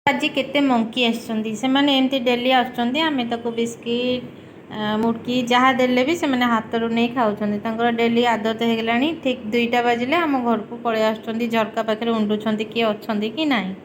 आज केते मंकी आसछंती से माने एमती डेली आसछंती आमे ताको बिस्किट मुड़की जहाँ देले भी से माने हाथ रो नहीं खाउछंती तांकर डेली आदत हे गेलानी ठीक 2टा बाजिले आम घर को पळे आसछंती झरका पाखरे उंडुछंती कि अछंती कि नाही।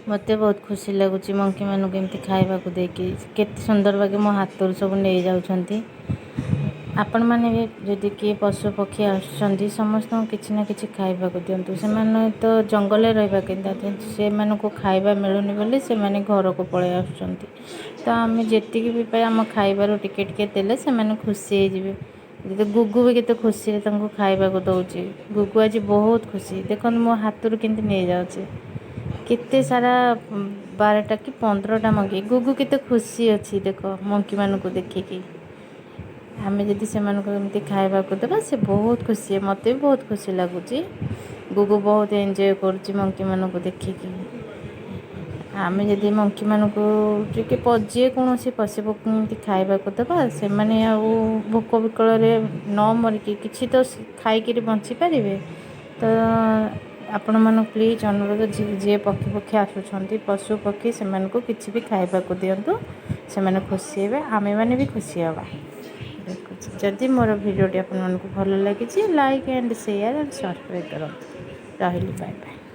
मत बहुत खुशी लगुच मंकी मानू केमती खाइबा को देकी केते सुंदर बागे मो हाथ सब नहीं जाउछंती। आपण माने भी जदि किए पशु पक्षी आसछंती समस्त किछि ना किछि खाइबा को दियंतु से माने तो जंगल रहबा केंदा से माने को खाइबा मिलुनी बोले से माने घर को पळे आसछंती तो आमे जेतिकी भी पाए हम खाइबारो टिके टिके देले से माने खुशी हे जिवे। जदि गुगु भी केते खुशी रे तंको खाइबा को दउची गुगु आज बहुत खुशी देखन मो हाथ रो केंती नै जाउची केते सारा 12टा कि 15टा मंकी गुगु केते खुशी अच्छी देख मंकी मानू को देखिकी आमे जदि से मानू को एमती खाइबा को देबा से बहुत खुशी है मते भी बहुत खुशी लागुची गुगु बहुत एंजॉय करची मंकी मानू को देखिकी आमे जदि मंकी मानू को जे पजे कोनोसी पशु पक्षी एमती खाइबा को देबा से माने आ भोक विकल रे न मरिकी किछि तो खाइकी बंची पारिबे। तो आपण मन प्लीज अनुरोध जे पक्षी पक्षी आसुछंती पशु पक्षी से मन को किछि भी खाइबा को दियंतु से माने खुशी हेबे आमे माने भी खुशी हबा। जदि मोर वीडियो टी आपण मन को भल लागिछि like and share and subscribe करंतु। रहिली बाय बाय।